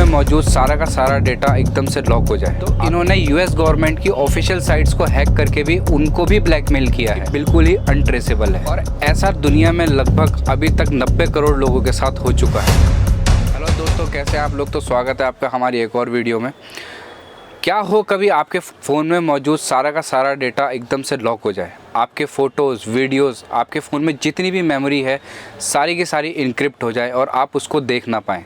मौजूद सारा का सारा डेटा एकदम से लॉक हो जाए। तो इन्होंने यूएस गवर्नमेंट की ऑफिशियल साइट्स को हैक करके भी उनको भी ब्लैकमेल किया है, बिल्कुल ही अनट्रेसेबल है। और ऐसा दुनिया में लगभग अभी तक 90 करोड़ लोगों के साथ हो चुका है। हेलो दोस्तों, कैसे हैं आप लोग? तो स्वागत है आपका हमारी एक और वीडियो में। क्या हो कभी आपके फ़ोन में मौजूद सारा का सारा डेटा एकदम से लॉक हो जाए, आपके फ़ोटोज़, वीडियोज़, आपके फ़ोन में जितनी भी मेमोरी है सारी की सारी इनक्रिप्ट हो जाए और आप उसको देख ना पाएँ।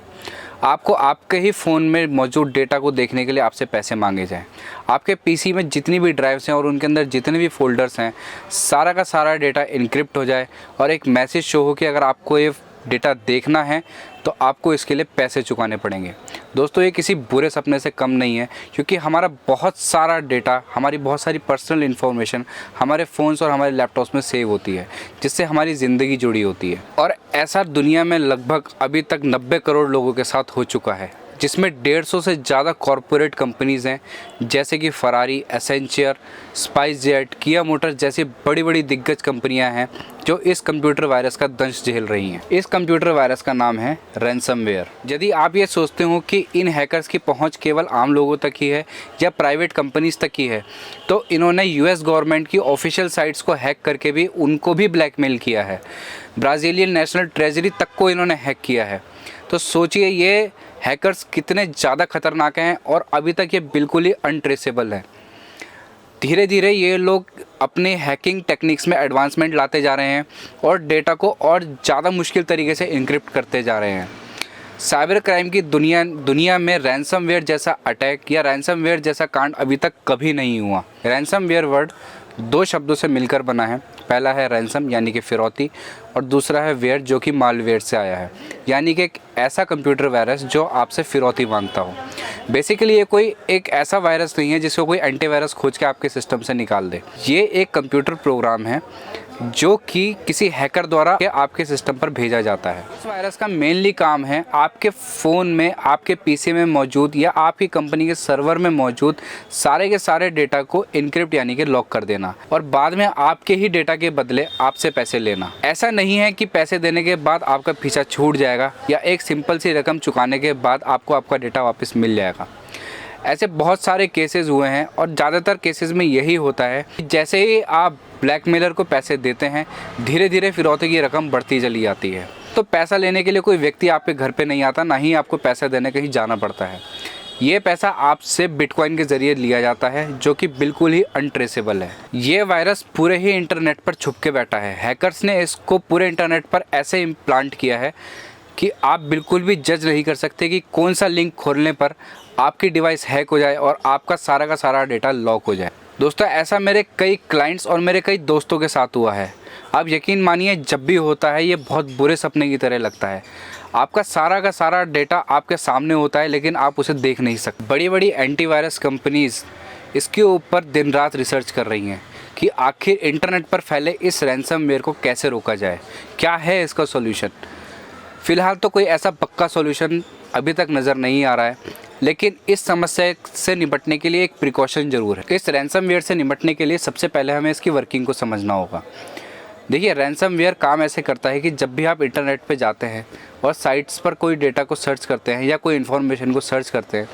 आपको आपके ही फ़ोन में मौजूद डेटा को देखने के लिए आपसे पैसे मांगे जाएं। आपके पीसी में जितनी भी ड्राइव्स हैं और उनके अंदर जितने भी फ़ोल्डर्स हैं, सारा का सारा डेटा इनक्रिप्ट हो जाए और एक मैसेज शो हो कि अगर आपको ये डेटा देखना है तो आपको इसके लिए पैसे चुकाने पड़ेंगे। दोस्तों, ये किसी बुरे सपने से कम नहीं है, क्योंकि हमारा बहुत सारा डेटा, हमारी बहुत सारी पर्सनल इन्फॉर्मेशन हमारे फ़ोन्स और हमारे लैपटॉप्स में सेव होती है, जिससे हमारी ज़िंदगी जुड़ी होती है। और ऐसा दुनिया में लगभग अभी तक 90 करोड़ लोगों के साथ हो चुका है, जिसमें 150 से ज़्यादा कॉरपोरेट कंपनीज़ हैं, जैसे कि फरारी, एसेंशियर, स्पाइसजेट, किया मोटर्स जैसी बड़ी बड़ी दिग्गज कंपनियां हैं जो इस कंप्यूटर वायरस का दंश झेल रही हैं। इस कंप्यूटर वायरस का नाम है रैनसमवेयर। यदि आप ये सोचते हो कि इन हैकर्स की पहुंच केवल आम लोगों तक ही है या प्राइवेट कंपनीज तक ही है, तो इन्होंने यूएस गवर्नमेंट की ऑफिशियल साइट्स को हैक करके भी उनको भी ब्लैकमेल किया है। ब्राज़ीलियन नेशनल ट्रेजरी तक को इन्होंने हैक किया है। तो सोचिए ये हैकर्स कितने ज़्यादा खतरनाक हैं और अभी तक ये बिल्कुल ही अनट्रेसेबल है। धीरे धीरे ये लोग अपने हैकिंग टेक्निक्स में एडवांसमेंट लाते जा रहे हैं और डेटा को और ज़्यादा मुश्किल तरीके से इनक्रिप्ट करते जा रहे हैं। साइबर क्राइम की दुनिया में रैनसमवेयर जैसा अटैक या रैनसमवेयर जैसा कांड अभी तक कभी नहीं हुआ। रैनसमवेयर वर्ड दो शब्दों से मिलकर बना है। पहला है रैनसम यानी कि फिरौती, और दूसरा है वेयर जो कि मालवेयर से आया है, यानी कि एक ऐसा कंप्यूटर वायरस जो आपसे फिरौती मांगता हो। बेसिकली ये कोई एक ऐसा वायरस नहीं है जिसको कोई एंटीवायरस खोज के आपके सिस्टम से निकाल दे। ये एक कंप्यूटर प्रोग्राम है जो कि किसी हैकर द्वारा आपके सिस्टम पर भेजा जाता है। इस वायरस का मेनली काम है आपके फ़ोन में, आपके पीसी में मौजूद या आपकी कंपनी के सर्वर में मौजूद सारे के सारे डेटा को इनक्रिप्ट यानी कि लॉक कर देना और बाद में आपके ही डेटा के बदले आपसे पैसे लेना। ऐसा नहीं है कि पैसे देने के बाद आपका पीछा छूट जाएगा या एक सिंपल सी रकम चुकाने के बाद आपको आपका डेटा वापस मिल जाएगा। ऐसे बहुत सारे केसेस हुए हैं और ज़्यादातर केसेस में यही होता है कि जैसे ही आप ब्लैकमेलर को पैसे देते हैं, धीरे धीरे फिरौती की रकम बढ़ती चली जाती है। तो पैसा लेने के लिए कोई व्यक्ति आपके घर पे नहीं आता, ना ही आपको पैसा देने कहीं जाना पड़ता है। ये पैसा आपसे बिटकॉइन के ज़रिए लिया जाता है, जो कि बिल्कुल ही अनट्रेसेबल है। ये वायरस पूरे ही इंटरनेट पर छुप के बैठा है। हैकर्स ने इसको पूरे इंटरनेट पर ऐसे इम्प्लांट किया है कि आप बिल्कुल भी जज नहीं कर सकते कि कौन सा लिंक खोलने पर आपकी डिवाइस हैक हो जाए और आपका सारा का सारा डेटा लॉक हो जाए। दोस्तों, ऐसा मेरे कई क्लाइंट्स और मेरे कई दोस्तों के साथ हुआ है। आप यकीन मानिए, जब भी होता है ये बहुत बुरे सपने की तरह लगता है। आपका सारा का सारा डेटा आपके सामने होता है लेकिन आप उसे देख नहीं सकते। बड़ी बड़ी एंटीवायरस कंपनीज़ इसके ऊपर दिन रात रिसर्च कर रही हैं कि आखिर इंटरनेट पर फैले इस रैनसमवेयर को कैसे रोका जाए, क्या है इसका सॉल्यूशन। फ़िलहाल तो कोई ऐसा पक्का सॉल्यूशन अभी तक नज़र नहीं आ रहा है, लेकिन इस समस्या से निपटने के लिए एक प्रिकॉशन ज़रूर है। इस रैनसमवेयर से निपटने के लिए सबसे पहले हमें इसकी वर्किंग को समझना होगा। देखिए, रैनसमवेयर काम ऐसे करता है कि जब भी आप इंटरनेट पे जाते हैं और साइट्स पर कोई डेटा को सर्च करते हैं या कोई इन्फॉर्मेशन को सर्च करते हैं,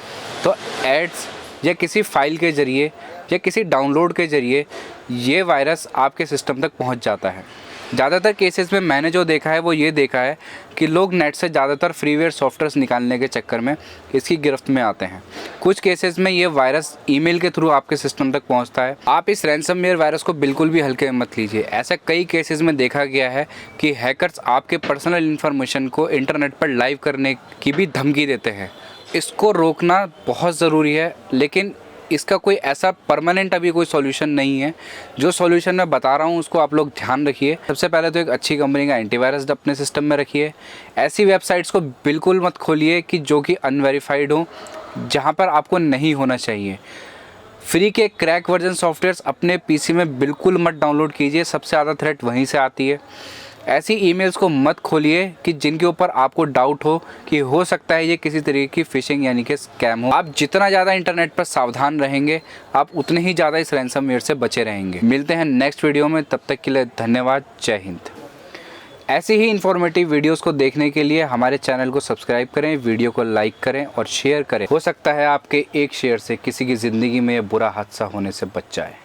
तो एड्स या किसी फाइल के ज़रिए या किसी डाउनलोड के ज़रिए ये वायरस आपके सिस्टम तक पहुँच जाता है। ज़्यादातर केसेस में मैंने जो देखा है वो ये देखा है कि लोग नेट से ज़्यादातर फ्रीवेयर सॉफ्टवेयर्स निकालने के चक्कर में इसकी गिरफ्त में आते हैं। कुछ केसेस में ये वायरस ईमेल के थ्रू आपके सिस्टम तक पहुंचता है। आप इस रैनसमवेयर वायरस को बिल्कुल भी हल्के में मत लीजिए। ऐसा कई केसेस में देखा गया है कि हैकर्स आपके पर्सनल इन्फॉर्मेशन को इंटरनेट पर लाइव करने की भी धमकी देते हैं। इसको रोकना बहुत ज़रूरी है, लेकिन इसका कोई ऐसा परमानेंट अभी कोई सॉल्यूशन नहीं है। जो सॉल्यूशन मैं बता रहा हूँ उसको आप लोग ध्यान रखिए। सबसे पहले तो एक अच्छी कंपनी का एंटीवायरस अपने सिस्टम में रखिए। ऐसी वेबसाइट्स को बिल्कुल मत खोलिए कि जो कि अनवेरीफाइड हो, जहाँ पर आपको नहीं होना चाहिए। फ्री के क्रैक वर्जन सॉफ्टवेयर्स अपने पीसी में बिल्कुल मत डाउनलोड कीजिए, सबसे ज़्यादा थ्रेट वहीं से आती है। ऐसी ईमेल्स को मत खोलिए कि जिनके ऊपर आपको डाउट हो कि हो सकता है ये किसी तरीके की फिशिंग यानी कि स्कैम हो। आप जितना ज़्यादा इंटरनेट पर सावधान रहेंगे, आप उतने ही ज़्यादा इस रैनसमवेयर से बचे रहेंगे। मिलते हैं नेक्स्ट वीडियो में, तब तक के लिए धन्यवाद। जय हिंद। ऐसे ही इन्फॉर्मेटिव वीडियोस को देखने के लिए हमारे चैनल को सब्सक्राइब करें, वीडियो को लाइक करें और शेयर करें। हो सकता है आपके एक शेयर से किसी की ज़िंदगी में बुरा हादसा होने से बच जाए।